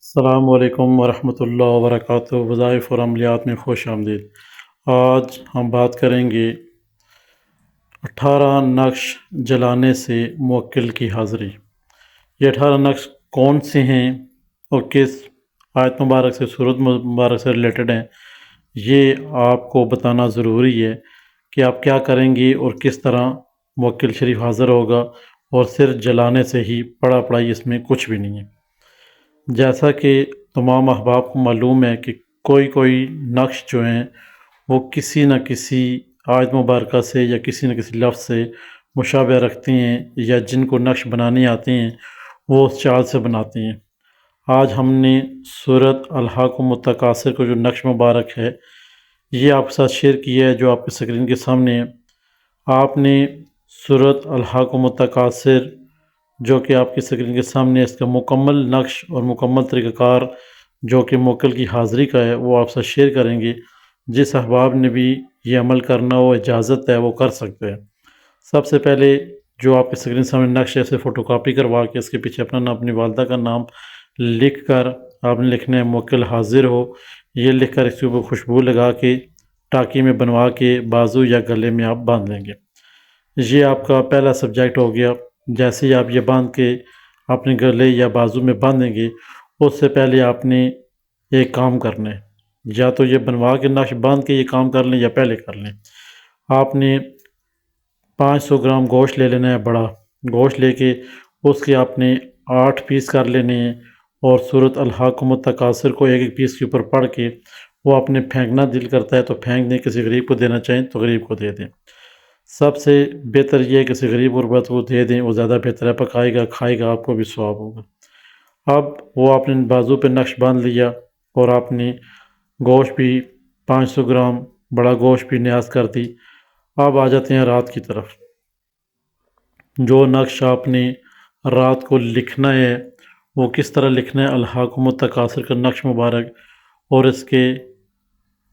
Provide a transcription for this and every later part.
السلام علیکم ورحمۃ اللہ وبرکاتہ۔ وظائف اور عملیات میں خوش آمدید۔ آج ہم بات کریں گے 18 نقش جلانے سے موکل کی حاضری۔ یہ 18 نقش کون سے ہیں اور کس آیت مبارک سے سورت مبارک سے ریلیٹڈ ہیں، یہ آپ کو بتانا ضروری ہے کہ آپ کیا کریں گے اور کس طرح موکل شریف حاضر ہوگا، اور صرف جلانے سے ہی پڑھائی اس میں کچھ بھی نہیں ہے۔ جیسا کہ تمام احباب کو معلوم ہے کہ کوئی نقش جو ہیں وہ کسی نہ کسی آیت مبارکہ سے یا کسی نہ کسی لفظ سے مشابہ رکھتے ہیں، یا جن کو نقش بنانے آتے ہیں وہ اس چال سے بناتے ہیں۔ آج ہم نے سورۃ الحاقم التکاثر کو جو نقش مبارک ہے یہ آپ کے ساتھ شیئر کیا ہے، جو آپ کے اسکرین کے سامنے ہے۔ آپ نے سورۃ الحاقم التکاثر جو کہ آپ کی اسکرین کے سامنے اس کا مکمل نقش اور مکمل طریقہ کار جو کہ موکل کی حاضری کا ہے وہ آپ سے شیئر کریں گے۔ جس احباب نے بھی یہ عمل کرنا ہو اجازت ہے وہ کر سکتے ہیں۔ سب سے پہلے جو آپ کے اسکرین سامنے نقش ہے اسے فوٹو کاپی کروا کے اس کے پیچھے اپنا نام، اپنی والدہ کا نام لکھ کر آپ نے لکھنا ہے موکل حاضر ہو۔ یہ لکھ کر اس کے اوپر خوشبو لگا کے ٹاکی میں بنوا کے بازو یا گلے میں آپ باندھ لیں گے۔ یہ آپ کا پہلا سبجیکٹ ہو گیا۔ جیسے ہی آپ یہ باندھ کے اپنے گلے یا بازو میں باندھیں گے، اس سے پہلے آپ نے ایک کام کرنا ہے، یا تو یہ بنوا کے نقش باندھ کے یہ کام کر لیں یا پہلے کر لیں۔ آپ نے 500 گرام گوشت لے لینا ہے، بڑا گوشت لے کے اس کے آپ نے 8 پیس کر لینے ہیں، اور سورۃ الحاقم التکاثر کو ایک ایک پیس کے اوپر پڑھ کے وہ آپ نے پھینکنا، دل کرتا ہے تو پھینک دیں، کسی غریب کو دینا چاہیں تو غریب کو دے دیں۔ سب سے بہتر یہ ہے کسی غریب غربت کو دے دیں، وہ زیادہ بہتر ہے، پکائے گا کھائے گا، آپ کو بھی ثواب ہوگا۔ اب وہ آپ نے بازو پہ نقش باندھ لیا، اور آپ نے گوشت بھی 500 گرام بڑا گوشت بھی نیاز کر دی۔ اب آ جاتے ہیں رات کی طرف۔ جو نقش آپ نے رات کو لکھنا ہے وہ کس طرح لکھنا ہے، الحاقم التکاثر کا نقش مبارک، اور اس کے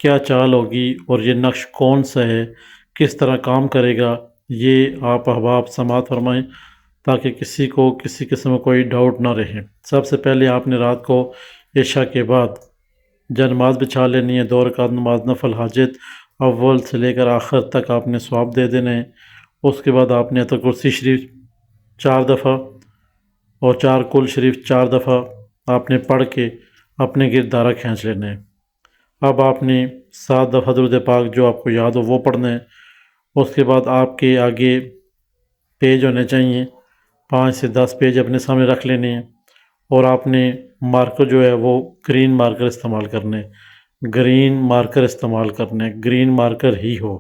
کیا چال ہوگی، اور یہ نقش کون سا ہے، کس طرح کام کرے گا، یہ آپ احباب سماعت فرمائیں تاکہ کسی کو کسی قسم میں کوئی ڈاؤٹ نہ رہے۔ سب سے پہلے آپ نے رات کو عشاء کے بعد جب نماز بچھا لینی ہے، 2 رکعت نماز نفل حاجت اول سے لے کر آخر تک آپ نے ثواب دے دینے ہیں۔ اس کے بعد آپ نے آیت الکرسی شریف 4 دفعہ اور 4 کل شریف 4 دفعہ آپ نے پڑھ کے اپنے گرد دائرہ کھینچ لینا ہے۔ اب آپ نے 7 دفعہ درود پاک جو آپ کو یاد ہو وہ پڑھنا ہے۔ اس کے بعد آپ کے آگے پیج ہونے چاہیے، 5 سے 10 پیج اپنے سامنے رکھ لینے ہیں، اور آپ نے مارکر جو ہے وہ گرین مارکر استعمال کرنے، گرین مارکر استعمال کرنے، گرین مارکر ہی ہو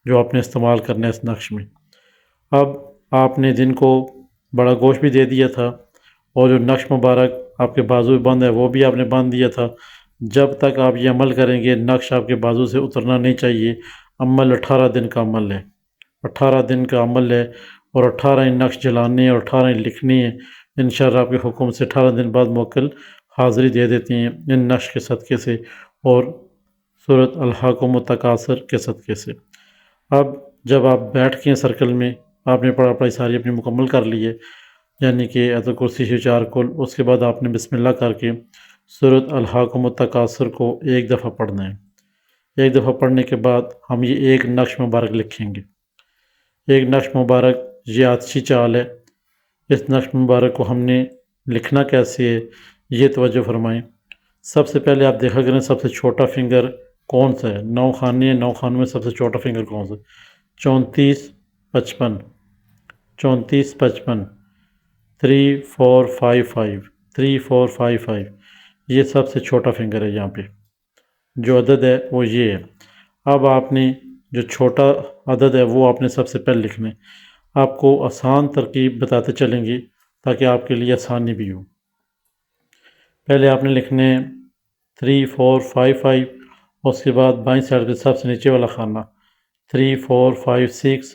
جو آپ نے استعمال کرنا ہے اس نقش میں۔ اب آپ نے دن کو بڑا گوشت بھی دے دیا تھا، اور جو نقش مبارک آپ کے بازو میں بند ہے وہ بھی آپ نے باندھ دیا تھا۔ جب تک آپ یہ عمل کریں گے نقش آپ کے بازو سے اترنا نہیں چاہیے۔ عمل 18 دن کا عمل ہے، 18 دن کا عمل ہے، اور 18 ہی نقش جلانے ہیں اور 18 ہی لکھنے ہیں۔ انشاءاللہ آپ کے حکم سے 18 دن بعد موکل حاضری دے دیتے ہیں ان نقش کے صدقے سے اور سورۃ الحاقم التکاثر کے صدقے سے۔ اب جب آپ بیٹھ کے سرکل میں آپ نے پڑھائی ساری اپنی مکمل کر لی ہے، یعنی کہ آیت الکرسی سے 4 کل، اس کے بعد آپ نے بسم اللہ کر کے سورۃ الحاقم التکاثر کو 1 دفعہ پڑھنا ہے۔ 1 دفعہ پڑھنے کے بعد ہم یہ ایک نقش مبارک لکھیں گے۔ ایک نقش مبارک یہ آتشی چال ہے۔ اس نقش مبارک کو ہم نے لکھنا کیسے ہے یہ توجہ فرمائیں۔ سب سے پہلے آپ دیکھا کریں سب سے چھوٹا فنگر کون سا ہے، 9 خانے ہیں، 9 خانوں میں سب سے چھوٹا فنگر کون سا ہے، 34 55، 34 55، 3 4 5 5، 3 4 5 5، یہ سب سے چھوٹا فنگر ہے۔ یہاں پہ جو عدد ہے وہ یہ ہے۔ اب آپ نے جو چھوٹا عدد ہے وہ آپ نے سب سے پہلے لکھنا ہے۔ آپ کو آسان ترکیب بتاتے چلیں گے تاکہ آپ کے لیے آسانی بھی ہو۔ پہلے آپ نے لکھنے 3 4 5 5، اس کے بعد بائیں سائڈ پہ سب سے نیچے والا خانہ 3 4 5 6،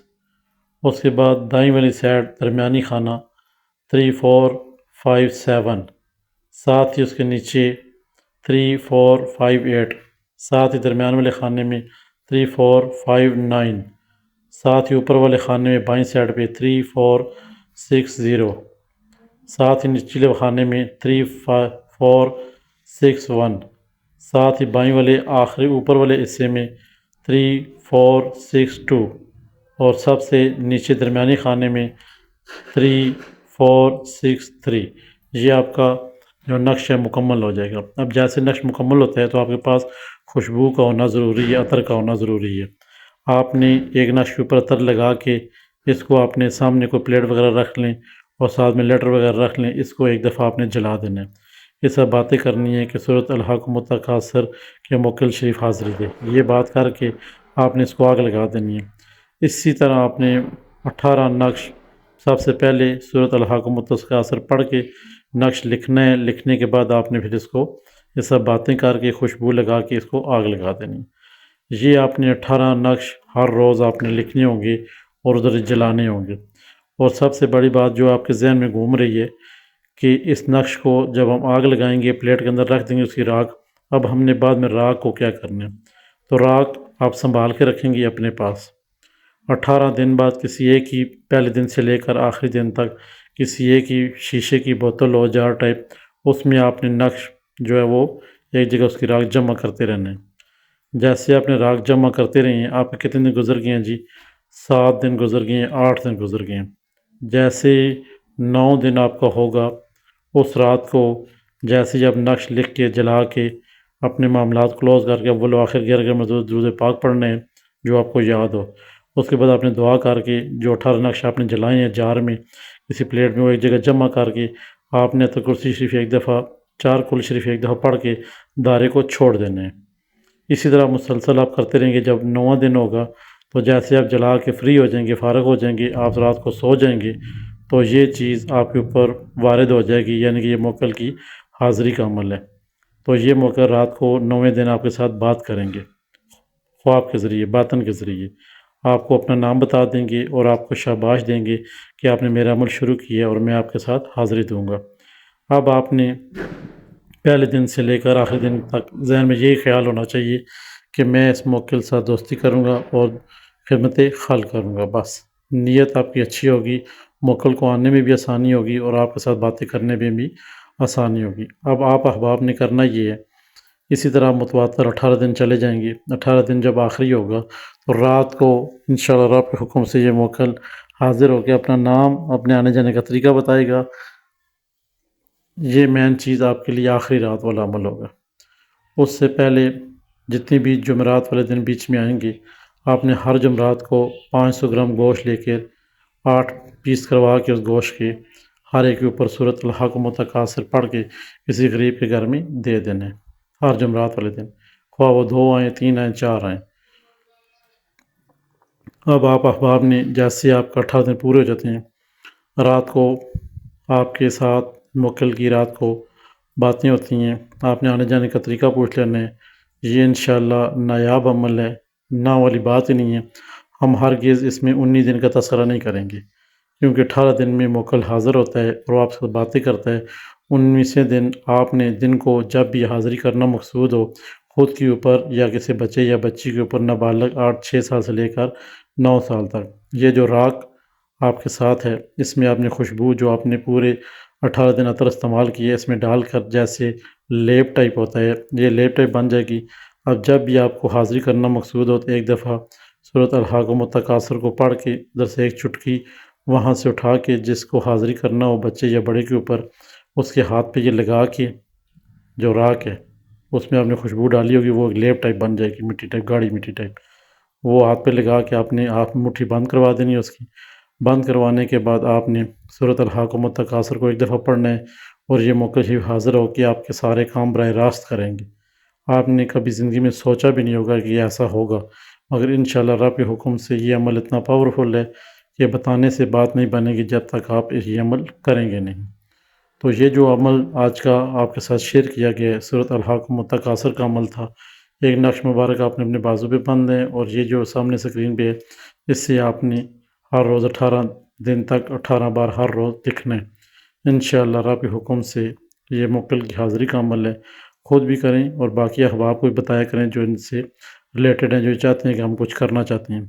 اس کے بعد دائیں والی سائڈ درمیانی خانہ 3 4 5 7، ساتھ ہی اس کے نیچے 3 4 5 8، ساتھ ہی درمیان والے خانے میں 3 4 5 9، ساتھ ہی اوپر والے خانے میں بائیں سائڈ پہ 3 4 6 0، ساتھ ہی نچلے خانے میں 3 4 6 1، ساتھ ہی بائیں والے آخری اوپر والے حصے میں 3 4 6 2، اور سب سے نیچے درمیانی خانے میں 3 4 6 3۔ یہ آپ کا جو نقش ہے مکمل ہو جائے گا۔ اب جیسے نقش مکمل ہوتا ہے تو آپ کے پاس خوشبو کا ہونا ضروری ہے، عطر کا ہونا ضروری ہے۔ آپ نے ایک نقش کے اوپر عطر لگا کے اس کو اپنے سامنے کوئی پلیٹ وغیرہ رکھ لیں اور ساتھ میں لیٹر وغیرہ رکھ لیں، اس کو ایک دفعہ آپ نے جلا دینا ہے۔ یہ سب باتیں کرنی ہے کہ صورت الحاکم التکاثر کے موکل شریف حاضری دے، یہ بات کر کے آپ نے اس کو آگ لگا دینی ہے۔ اسی طرح آپ نے 18 نقش سب سے پہلے صورت الحاکم التکاثر پڑھ کے نقش لکھنا ہے، لکھنے کے بعد آپ نے پھر اس کو یہ سب باتیں کر کے خوشبو لگا کے اس کو آگ لگا دینی ہے۔ یہ آپ نے 18 نقش ہر روز آپ نے لکھنے ہوں گے اور ادھر جلانے ہوں گے۔ اور سب سے بڑی بات جو آپ کے ذہن میں گھوم رہی ہے کہ اس نقش کو جب ہم آگ لگائیں گے، پلیٹ کے اندر رکھ دیں گے اس کی راکھ، اب ہم نے بعد میں راکھ کو کیا کرنا ہے؟ تو راکھ آپ سنبھال کے رکھیں گے اپنے پاس۔ 18 دن بعد کسی ایک ہی، پہلے دن سے لے کر آخری دن تک، کسی ایک ہی شیشے کی بوتل ہو، جار ٹائپ، اس میں آپ نے نقش جو ہے وہ ایک جگہ اس کی راکھ جمع کرتے رہنا ہے۔ جیسے آپ نے راکھ جمع کرتے رہے ہیں، آپ کے کتنے دن گزر گئے ہیں جی؟ 7 دن گزر گئے ہیں، 8 دن گزر گئے ہیں۔ جیسے 9 دن آپ کا ہوگا، اس رات کو جیسے جب نقش لکھ کے جلا کے اپنے معاملات کلوز کر کے اول و آخر 11 مرتبہ درود پاک پڑھنے ہیں جو آپ کو یاد ہو۔ اس کے بعد آپ نے دعا کر کے جو 18 نقش آپ نے جلائے ہیں جار میں، کسی پلیٹ میں، وہ ایک جگہ جمع کر کے آپ نے آیت کرسی شریف ایک دفعہ، 4 کل شریف ایک دفعہ پڑھ کے دائرے کو چھوڑ دینا ہے۔ اسی طرح مسلسل آپ کرتے رہیں گے۔ جب 9واں دن ہوگا تو جیسے آپ جلا کے فری ہو جائیں گے، فارغ ہو جائیں گے، آپ رات کو سو جائیں گے، تو یہ چیز آپ کے اوپر وارد ہو جائے گی، یعنی کہ یہ موکل کی حاضری کا عمل ہے۔ تو یہ موکل رات کو 9ویں دن آپ کے ساتھ بات کریں گے، خواب کے ذریعے، باطن کے ذریعے آپ کو اپنا نام بتا دیں گے اور آپ کو شاباش دیں گے کہ آپ نے میرا عمل شروع کیا اور میں آپ کے ساتھ حاضری دوں گا۔ اب آپ نے پہلے دن سے لے کر آخری دن تک ذہن میں یہی خیال ہونا چاہیے کہ میں اس موکل ساتھ دوستی کروں گا اور خدمت خلق کروں گا۔ بس نیت آپ کی اچھی ہوگی، موکل کو آنے میں بھی آسانی ہوگی اور آپ کے ساتھ باتیں کرنے میں بھی آسانی ہوگی۔ اب آپ احباب نے کرنا یہ ہے، اسی طرح متواتر 18 دن چلے جائیں گے۔ 18 دن جب آخری ہوگا تو رات کو انشاءاللہ رب کے حکم سے یہ موکل حاضر ہو کے اپنا نام، اپنے آنے جانے کا طریقہ بتائے گا۔ یہ مین چیز آپ کے لیے آخری رات والا عمل ہوگا۔ اس سے پہلے جتنی بھی جمعرات والے دن بیچ میں آئیں گے، آپ نے ہر جمعرات کو 500 گرام گوشت لے کے 8 پیس کروا کے اس گوشت کے ہر ایک کے اوپر صورت الحاکم التکاثر پڑھ کے کسی غریب کے گھر میں دے دینے ہر جمعرات والے دن، خواہ وہ 2 آئیں، 3 آئیں، 4 آئیں۔ اب آپ احباب نے جیسے آپ کا 18 دن پورے ہو جاتے ہیں، رات کو آپ کے ساتھ موکل کی رات کو باتیں ہوتی ہیں، آپ نے آنے جانے کا طریقہ پوچھ لینا ہے۔ یہ انشاءاللہ نایاب عمل ہے، نا والی بات ہی نہیں ہے۔ ہم ہرگز اس میں 19 دن کا تذکرہ نہیں کریں گے، کیونکہ 18 دن میں موکل حاضر ہوتا ہے اور وہ آپ سے باتیں کرتا ہے۔ 19ویں دن آپ نے دن کو جب بھی حاضری کرنا مقصود ہو، خود کے اوپر یا کسی بچے یا بچی کے اوپر، نابالغ 6 سال سے لے کر 9 سال تک، یہ جو راکھ آپ کے ساتھ ہے، اس میں آپ نے خوشبو جو آپ نے پورے 18 دن عطر استعمال کیے، اس میں ڈال کر جیسے لیپ ٹائپ ہوتا ہے، یہ لیپ ٹائپ بن جائے گی۔ اب جب بھی آپ کو حاضری کرنا مقصود ہو تو ایک دفعہ صورت الحاکم التکاثر کو پڑھ کے ادھر سے ایک چٹکی وہاں سے اٹھا کے جس کو حاضری کرنا ہو، بچے یا بڑے کے اوپر، اس کے ہاتھ پہ یہ لگا کے جو راکھ ہے اس میں آپ نے خوشبو ڈالی ہوگی، وہ ایک لیپ ٹائپ بن جائے گی، مٹی ٹائپ، گاڑھی مٹی ٹائپ، وہ ہاتھ پہ لگا کے آپ نے ہاتھ میں مٹھی بند کروا دینی ہے اس کی۔ بند کروانے کے بعد آپ نے صورت الحاکم التکاثر کو ایک دفعہ پڑھنا ہے اور یہ موکل شریف حاضر ہو کے آپ کے سارے کام براہ راست کریں گے۔ آپ نے کبھی زندگی میں سوچا بھی نہیں ہوگا کہ یہ ایسا ہوگا، مگر انشاءاللہ رب کے حکم سے یہ عمل اتنا پاورفل ہے کہ بتانے سے بات نہیں بنے گی جب تک آپ یہ عمل کریں گے نہیں۔ تو یہ جو عمل آج کا آپ کے ساتھ شیئر کیا گیا ہے، صورت الحاکم التکاثر کا عمل تھا۔ ایک نقش مبارک آپ نے اپنے بازو پہ بند ہے اور یہ جو سامنے سکرین پہ ہے، اس سے آپ نے ہر روز 18 دن تک 18 بار ہر روز لکھنا ہے۔ انشاءاللہ رب کے حکم سے یہ موکل کی حاضری کا عمل ہے، خود بھی کریں اور باقی احباب کو بھی بتایا کریں جو ان سے ریلیٹڈ ہیں، جو چاہتے ہیں کہ ہم کچھ کرنا چاہتے ہیں۔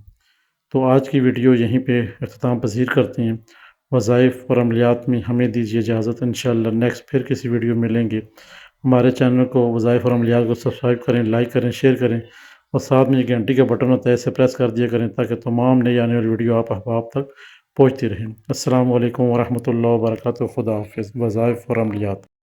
تو آج کی ویڈیو یہیں پہ اختتام پذیر کرتے ہیں۔ وظائف اور عملیات میں ہمیں دیجیے اجازت، انشاءاللہ نیکسٹ پھر کسی ویڈیو میں ملیں گے۔ ہمارے چینل کو وظائف اور عملیات کو سبسکرائب کریں، لائک کریں، شیئر کریں اور ساتھ میں یہ گھنٹی کا بٹن ہوتا ہے اسے پریس کر دیا کریں تاکہ تمام نئی آنے والی ویڈیو آپ احباب تک پہنچتی رہیں۔ السلام علیکم ورحمۃ اللہ وبرکاتہ۔ خدا حافظ۔ وظائف اور عملیات۔